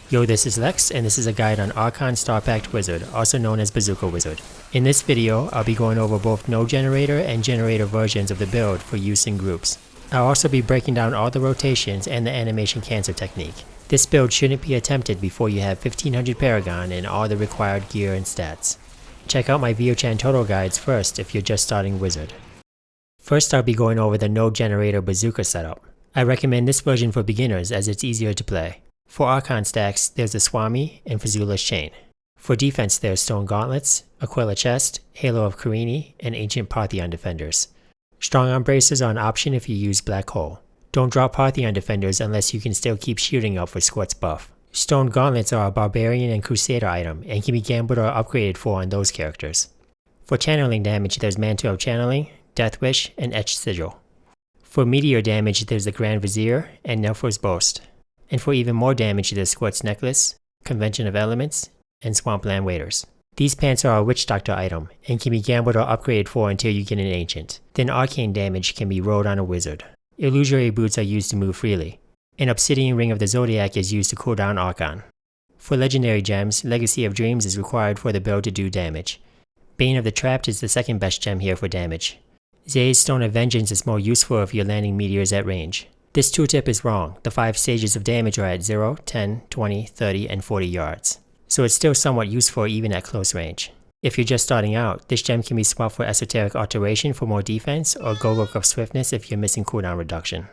Yo, this is Lex, and this is a guide on Archon Star Pact Wizard, also known as Bazooka Wizard. In this video, I'll be going over both node generator and generator versions of the build for use in groups. I'll also be breaking down all the rotations and the animation cancel technique. This build shouldn't be attempted before you have 1500 Paragon and all the required gear and stats. Check out my VOChan total guides first if you're just starting Wizard. First, I'll be going over the node generator Bazooka setup. I recommend this version for beginners as it's easier to play. For Archon stacks, there's the Swami and Fazula's Chain. For defense, there's Stone Gauntlets, Aquila Chest, Halo of Carini, and Ancient Parthian Defenders. Strong Arm Bracers are an option if you use Black Hole. Don't drop Parthian Defenders unless you can still keep shooting up for Squirt's buff. Stone Gauntlets are a Barbarian and Crusader item and can be gambled or upgraded for on those characters. For channeling damage, there's Mantle of Channeling, Death Wish, and Etched Sigil. For meteor damage, there's the Grand Vizier and Nelfor's Boast. And for even more damage, there's Squirt's Necklace, Convention of Elements, and Swampland Waders. These pants are a Witch Doctor item and can be gambled or upgraded for until you get an Ancient. Then arcane damage can be rolled on a Wizard. Illusory Boots are used to move freely. An Obsidian Ring of the Zodiac is used to cool down Archon. For legendary gems, Legacy of Dreams is required for the build to do damage. Bane of the Trapped is the second best gem here for damage. Zay's Stone of Vengeance is more useful if you're landing meteors at range. This tooltip is wrong. The 5 stages of damage are at 0, 10, 20, 30, and 40 yards. So it's still somewhat useful even at close range. If you're just starting out, this gem can be swapped for Esoteric Alteration for more defense or Go-Look of Swiftness if you're missing cooldown reduction.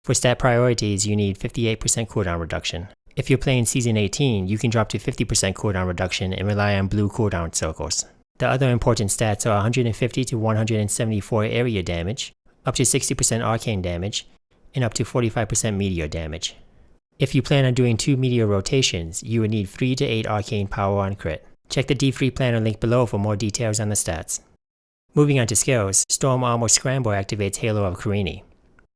For stat priorities, you need 58% cooldown reduction. If you're playing Season 18, you can drop to 50% cooldown reduction and rely on blue cooldown circles. The other important stats are 150 to 174 area damage, up to 60% arcane damage, and up to 45% meteor damage. If you plan on doing 2 meteor rotations, you would need 3 to 8 arcane power on crit. Check the D3 planner link below for more details on the stats. Moving on to skills, Storm Armor Scramble activates Halo of Carini.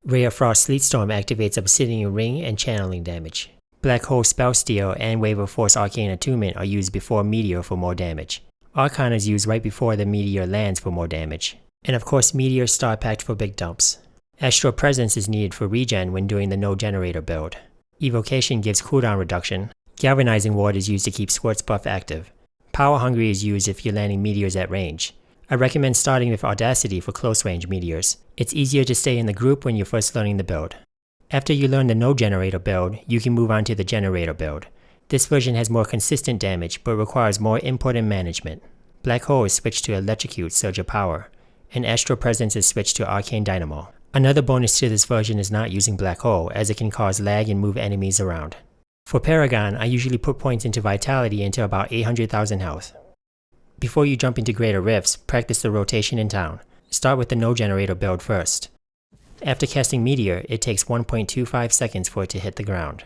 Ray of Frost Sleetstorm activates Obsidian Ring and channeling damage. Black Hole Spell Steal and Wave of Force Arcane Attunement are used before Meteor for more damage. Archon is used right before the meteor lands for more damage. And of course, Meteor Star Pact for big dumps. Astral Presence is needed for regen when doing the node generator build. Evocation gives cooldown reduction. Galvanizing Ward is used to keep Squirt's buff active. Power Hungry is used if you're landing meteors at range. I recommend starting with Audacity for close range meteors. It's easier to stay in the group when you're first learning the build. After you learn the node generator build, you can move on to the generator build. This version has more consistent damage but requires more input and management. Black Hole is switched to Electrocute Surge of Power, and Astral Presence is switched to Arcane Dynamo. Another bonus to this version is not using Black Hole, as it can cause lag and move enemies around. For Paragon, I usually put points into Vitality into about 800,000 health. Before you jump into Greater Rifts, practice the rotation in town. Start with the node generator build first. After casting Meteor, it takes 1.25 seconds for it to hit the ground.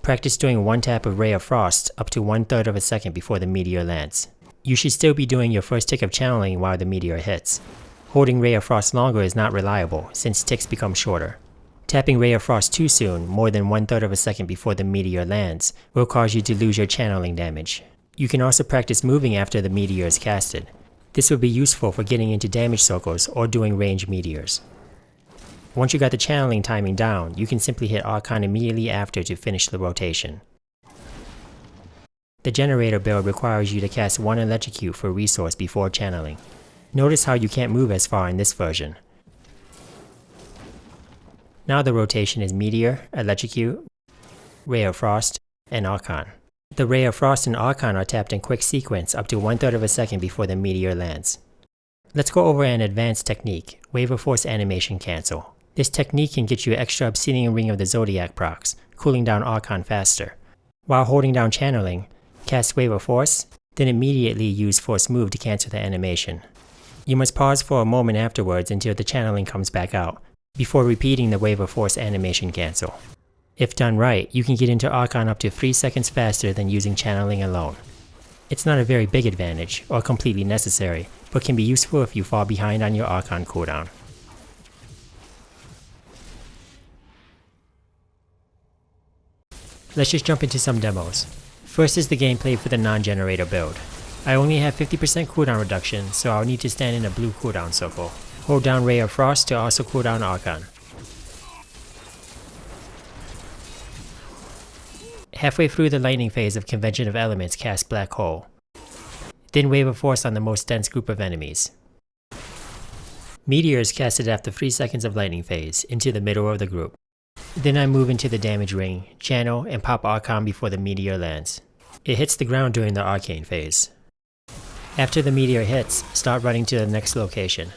Practice doing one tap of Ray of Frost up to 1/3 of a second before the meteor lands. You should still be doing your first tick of channeling while the meteor hits. Holding Ray of Frost longer is not reliable, since ticks become shorter. Tapping Ray of Frost too soon, more than 1/3 of a second before the meteor lands, will cause you to lose your channeling damage. You can also practice moving after the meteor is casted. This will be useful for getting into damage circles or doing range meteors. Once you got the channeling timing down, you can simply hit Archon immediately after to finish the rotation. The generator build requires you to cast 1 Electrocute for resource before channeling. Notice how you can't move as far in this version. Now the rotation is Meteor, Electrocute, Ray of Frost, and Archon. The Ray of Frost and Archon are tapped in quick sequence up to 1/3 of a second before the meteor lands. Let's go over an advanced technique, Wave of Force Animation Cancel. This technique can get you extra Obsidian Ring of the Zodiac procs, cooling down Archon faster. While holding down channeling, cast Wave of Force, then immediately use Force Move to cancel the animation. You must pause for a moment afterwards until the channeling comes back out, before repeating the Wave of Force animation cancel. If done right, you can get into Archon up to 3 seconds faster than using channeling alone. It's not a very big advantage, or completely necessary, but can be useful if you fall behind on your Archon cooldown. Let's just jump into some demos. First is the gameplay for the non-generator build. I only have 50% cooldown reduction, so I'll need to stand in a blue cooldown circle. Hold down Ray of Frost to also cool down Archon. Halfway through the lightning phase of Convention of Elements, cast Black Hole. Then Wave of Force on the most dense group of enemies. Meteor is casted after 3 seconds of lightning phase, into the middle of the group. Then I move into the damage ring, channel, and pop Archon before the meteor lands. It hits the ground during the arcane phase. After the meteor hits, start running to the next location.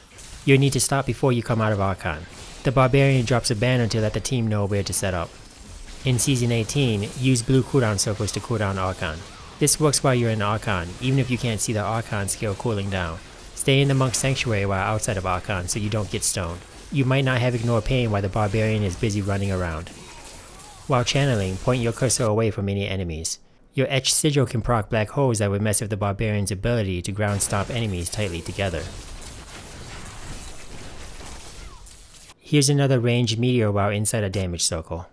You'll need to stop before you come out of Archon. The Barbarian drops a banner to let the team know where to set up. In Season 18, use blue cooldown circles to cooldown Archon. This works while you're in Archon, even if you can't see the Archon skill cooling down. Stay in the Monk Sanctuary while outside of Archon so you don't get stoned. You might not have Ignore Pain while the Barbarian is busy running around. While channeling, point your cursor away from any enemies. Your Etched Sigil can proc black holes that would mess with the Barbarian's ability to ground stomp enemies tightly together. Here's another ranged meteor while inside a damage circle.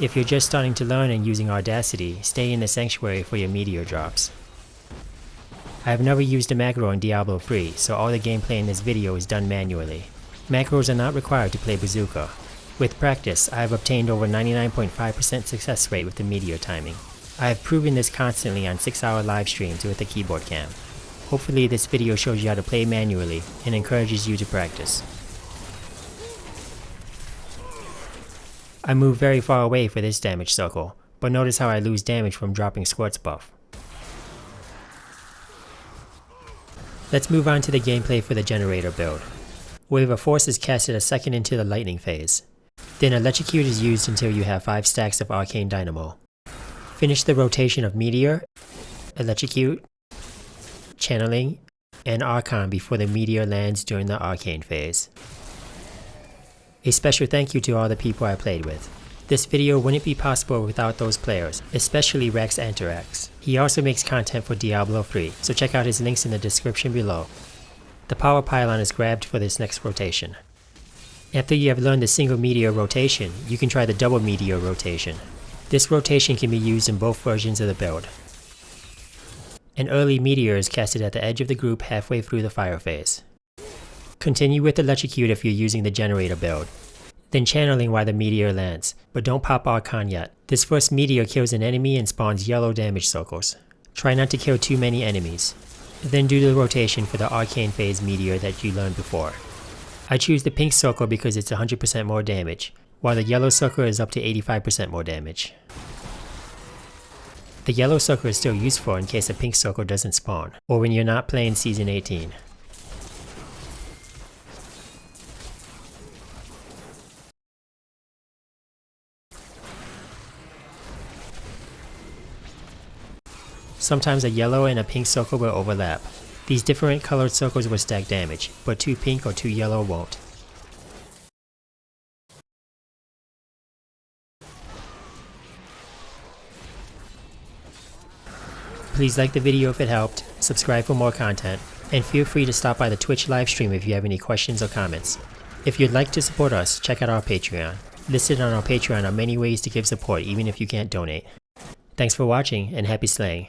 If you're just starting to learn and using Audacity, stay in the Sanctuary for your meteor drops. I have never used a macro in Diablo 3, so all the gameplay in this video is done manually. Macros are not required to play Bazooka. With practice, I have obtained over 99.5% success rate with the meteor timing. I have proven this constantly on 6-hour live streams with the keyboard cam. Hopefully this video shows you how to play manually and encourages you to practice. I move very far away for this damage circle, but notice how I lose damage from dropping Squirt's buff. Let's move on to the gameplay for the generator build. Wave of Force is casted a second into the lightning phase. Then Electrocute is used until you have 5 stacks of Arcane Dynamo. Finish the rotation of Meteor, Electrocute, Channeling, and Archon before the Meteor lands during the Arcane phase. A special thank you to all the people I played with. This video wouldn't be possible without those players, especially Rex Anterax. He also makes content for Diablo 3, so check out his links in the description below. The power pylon is grabbed for this next rotation. After you have learned the single meteor rotation, you can try the double meteor rotation. This rotation can be used in both versions of the build. An early meteor is casted at the edge of the group halfway through the fire phase. Continue with Electrocute if you're using the generator build. Then channeling while the meteor lands, but don't pop Archon yet. This first meteor kills an enemy and spawns yellow damage circles. Try not to kill too many enemies. Then do the rotation for the arcane phase meteor that you learned before. I choose the pink circle because it's 100% more damage, while the yellow circle is up to 85% more damage. The yellow circle is still useful in case a pink circle doesn't spawn, or when you're not playing Season 18. Sometimes a yellow and a pink circle will overlap. These different colored circles will stack damage, but 2 pink or 2 yellow won't. Please like the video if it helped, subscribe for more content, and feel free to stop by the Twitch livestream if you have any questions or comments. If you'd like to support us, check out our Patreon. Listed on our Patreon are many ways to give support even if you can't donate. Thanks for watching and happy slaying.